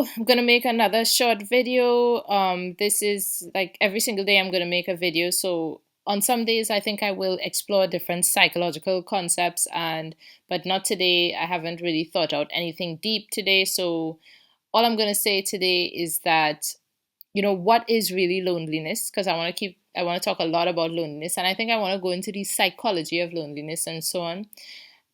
So I'm gonna make another short video. This is like every single day I'm gonna make a video. So on some days I think I will explore different psychological concepts, and but not today. I haven't really thought out anything deep today. So all I'm gonna say today is that what is really loneliness, because I want to talk a lot about loneliness, and I think I want to go into the psychology of loneliness and so on.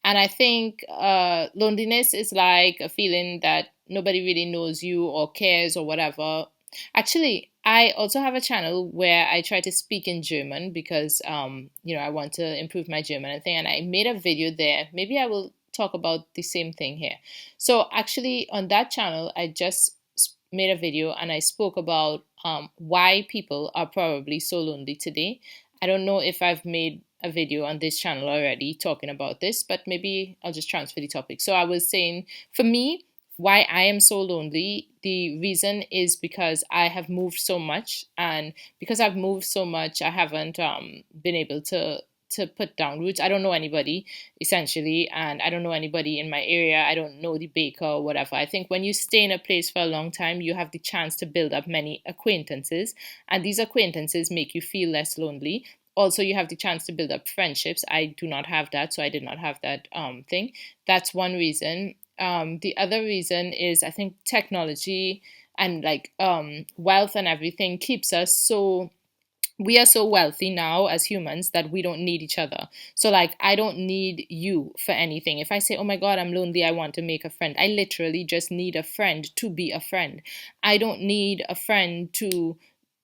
And I think loneliness is like a feeling that nobody really knows you or cares or whatever. Actually, I also have a channel where I try to speak in German because, I want to improve my German and thing. And I made a video there. Maybe I will talk about the same thing here. So actually, on that channel, I just made a video and I spoke about why people are probably so lonely today. I don't know if I've made a video on this channel already talking about this, but maybe I'll just transfer the topic. So I was saying, for me, why I am so lonely, the reason is because I have moved so much, and because I've moved so much, I haven't been able to put down roots. I don't know anybody essentially, and I don't know anybody in my area. I don't know the baker or whatever. I think when you stay in a place for a long time, you have the chance to build up many acquaintances, and these acquaintances make you feel less lonely. Also, you have the chance to build up friendships. I do not have that, so I did not have that thing. That's one reason. The other reason is I think technology and like wealth and everything keeps us so, we are so wealthy now as humans that we don't need each other. So like I don't need you for anything. If I say, "Oh my god, I'm lonely, I want to make a friend." I literally just need a friend to be a friend. I don't need a friend to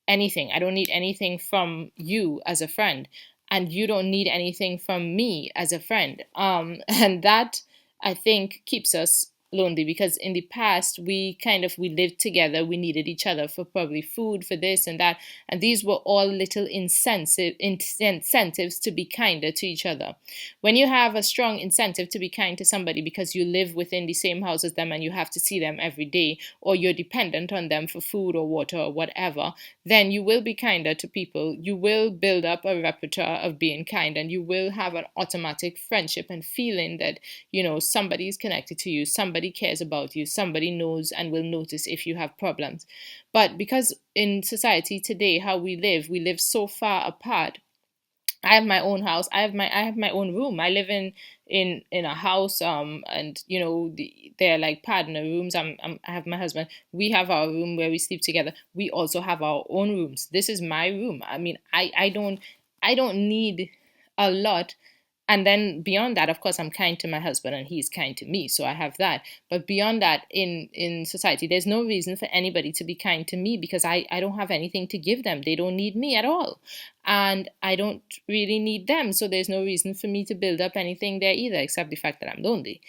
anything. I don't need anything from you as a friend, and you don't need anything from me as a friend. And that I think keeps us lonely, because in the past we lived together, we needed each other for probably food, for this and that, and these were all little incentives to be kinder to each other. When you have a strong incentive to be kind to somebody because you live within the same house as them and you have to see them every day, or you're dependent on them for food or water or whatever, then you will be kinder to people. You will build up a repertoire of being kind, and you will have an automatic friendship and feeling that somebody is connected to you, somebody cares about you, somebody knows and will notice if you have problems. But because in society today, how we live so far apart. I have my own house. I have my own room. I live in a house, and they're like partner rooms. I have my husband. We have our room where we sleep together. We also have our own rooms. This is my room. I mean, I don't need a lot. And then beyond that, of course, I'm kind to my husband and he's kind to me, so I have that. But beyond that, in society, there's no reason for anybody to be kind to me, because I don't have anything to give them. They don't need me at all, and I don't really need them, so there's no reason for me to build up anything there either, except the fact that I'm lonely.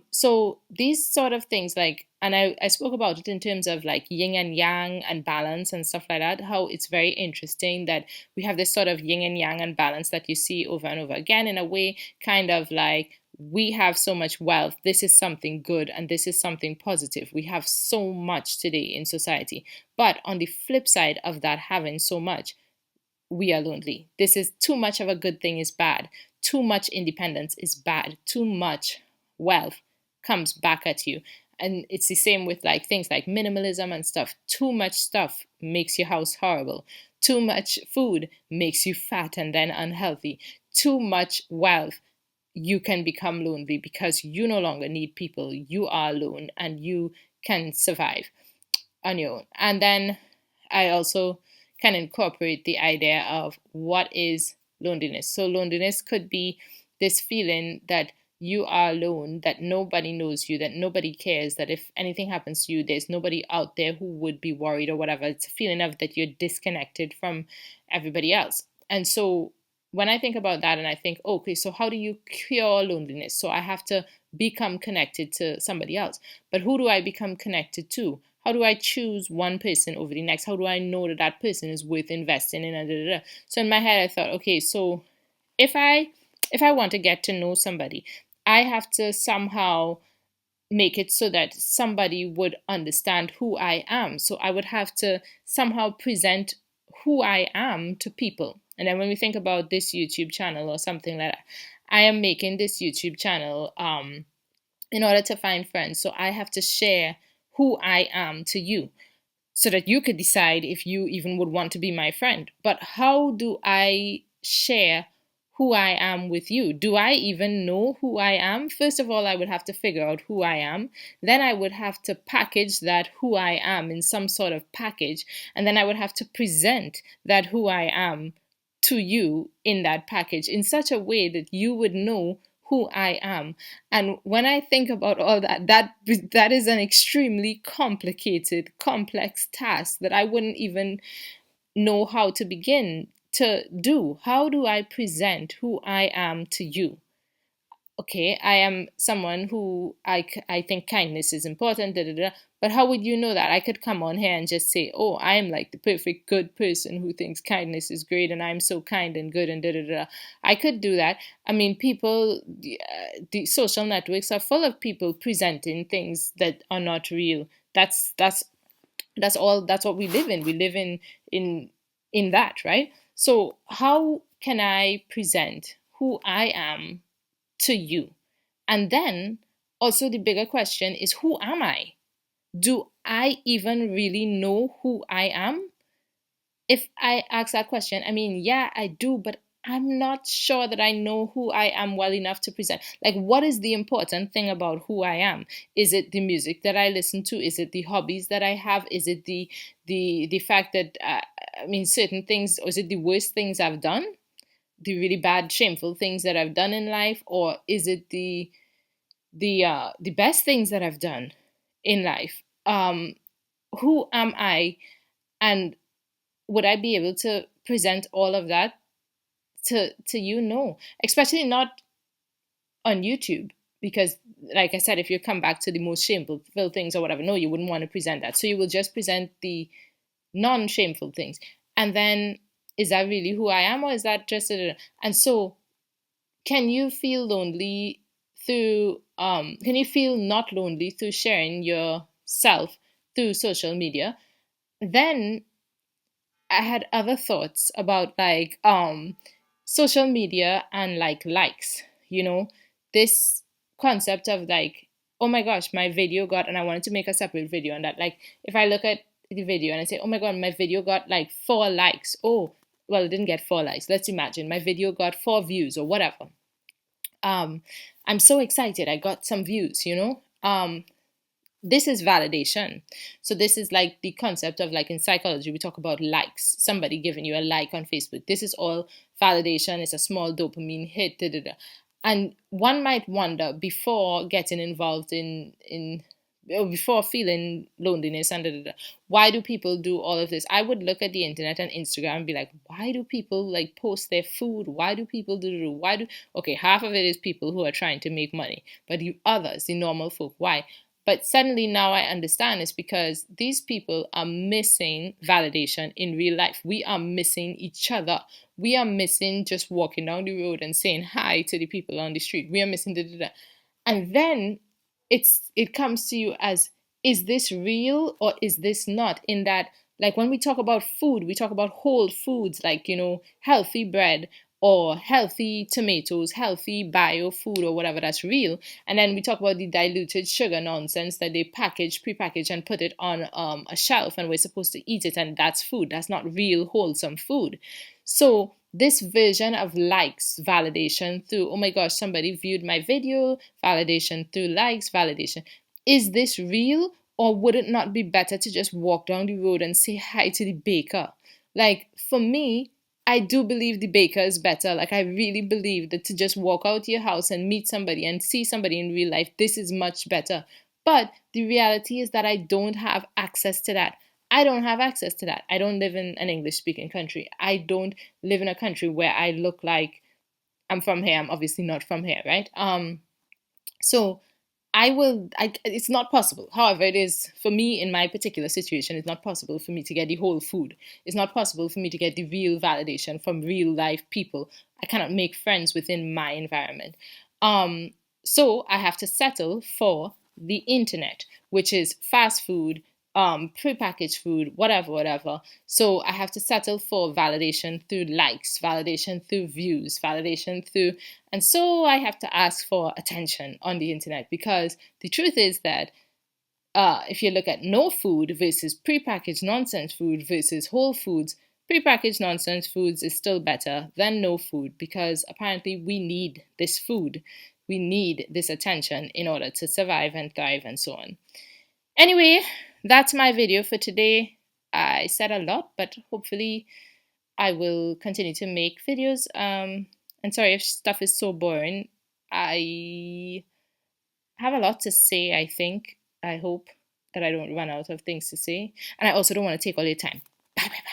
So these sort of things, like, and I spoke about it in terms of like yin and yang and balance and stuff like that, how it's very interesting that we have this sort of yin and yang and balance that you see over and over again, in a way, kind of like, we have so much wealth, this is something good and this is something positive. We have so much today in society. But on the flip side of that, having so much, we are lonely. This is too much of a good thing is bad. Too much independence is bad. Too much wealth comes back at you. And it's the same with like things like minimalism and stuff. Too much stuff makes your house horrible. Too much food makes you fat and then unhealthy. Too much wealth, you can become lonely because you no longer need people. You are alone and you can survive on your own. And then I also can incorporate the idea of what is loneliness. So loneliness could be this feeling that you are alone, that nobody knows you, that nobody cares, that if anything happens to you, there's nobody out there who would be worried or whatever. It's a feeling of that you're disconnected from everybody else. And so when I think about that and I think, okay, so how do you cure loneliness? So I have to become connected to somebody else. But who do I become connected to? How do I choose one person over the next? How do I know that that person is worth investing in? And So in my head, I thought, okay, so if I want to get to know somebody, I have to somehow make it so that somebody would understand who I am. So I would have to somehow present who I am to people. And then when we think about this YouTube channel or something like that, I am making this YouTube channel in order to find friends. So I have to share who I am to you, so that you could decide if you even would want to be my friend. But how do I share who I am with you? Do I even know who I am? First of all, I would have to figure out who I am. Then I would have to package that who I am in some sort of package. And then I would have to present that who I am to you in that package in such a way that you would know who I am. And when I think about all that, that is an extremely complicated, complex task that I wouldn't even know how to begin to do. How do I present who I am to you? Okay, I am someone who I think kindness is important, da, da, da, but how would you know that? I could come on here and just say, oh, I am like the perfect good person who thinks kindness is great and I'm so kind and good and da, da, da. I could do that. I mean, people, the social networks are full of people presenting things that are not real. That's all, that's what we live in. We live in that, right? So how can I present who I am to you? And then also the bigger question is, who am I? Do I even really know who I am? If I ask that question, I mean, yeah, I do, but I'm not sure that I know who I am well enough to present. Like, what is the important thing about who I am? Is it the music that I listen to? Is it the hobbies that I have? Is it the fact that I mean, certain things, or is it the worst things I've done? The really bad, shameful things that I've done in life, or is it the best things that I've done in life? Who am I, and would I be able to present all of that to you? No, especially not on YouTube, because, like I said, if you come back to the most shameful things or whatever, no, you wouldn't want to present that. So you will just present the non-shameful things, and then is that really who I am, or is that just a? And so, can you feel lonely through? Can you feel not lonely through sharing yourself through social media? Then I had other thoughts about like social media and like likes, you know, this concept of like, oh my gosh, my video got, and I wanted to make a separate video on that. Like, if I look at the video and I say, oh my god, my video got like 4 likes. Oh, well, it didn't get 4 likes. Let's imagine my video got 4 views or whatever. I'm so excited. I got some views, you know. This is validation. So this is like the concept of, like, in psychology we talk about likes, somebody giving you a like on Facebook. This is all validation. It's a small dopamine hit, da, da, da. And one might wonder, before getting involved in before feeling loneliness and da, da, da, why do people do all of this? I would look at the internet and Instagram and be like, why do people like post their food? Why do people do why do okay, half of it is people who are trying to make money, but the others, the normal folk, why? But suddenly now I understand it's because these people are missing validation in real life. We are missing each other. We are missing just walking down the road and saying hi to the people on the street. We are missing da. And then it comes to you as, is this real or is this not? In that, like, when we talk about food, we talk about whole foods, like, you know, healthy bread or healthy tomatoes, healthy bio food or whatever, that's real. And then we talk about the diluted sugar nonsense that they package, prepackage, and put it on a shelf, and we're supposed to eat it, and that's food. That's not real, wholesome food. So this version of likes, validation through, oh my gosh, somebody viewed my video, validation through likes, validation. Is this real, or would it not be better to just walk down the road and say hi to the baker? Like, for me, I do believe the baker is better. Like, I really believe that to just walk out your house and meet somebody and see somebody in real life, this is much better. But the reality is that I don't have access to that. I don't have access to that. I don't live in an English speaking country. I don't live in a country where I look like I'm from here. I'm obviously not from here, right? So it's not possible. However, it is for me in my particular situation, it's not possible for me to get the whole food. It's not possible for me to get the real validation from real life people. I cannot make friends within my environment. So I have to settle for the internet, which is fast food, prepackaged food, whatever. So I have to settle for validation through likes, validation through views, validation through, and so I have to ask for attention on the internet, because the truth is that If you look at no food versus prepackaged nonsense food versus whole foods, prepackaged nonsense foods is still better than no food because apparently we need this food. We need this attention in order to survive and thrive and so on. Anyway, that's my video for today. I said a lot, but hopefully I will continue to make videos. And sorry if stuff is so boring. I have a lot to say, I think. I hope that I don't run out of things to say. And I also don't want to take all your time. Bye, bye, bye.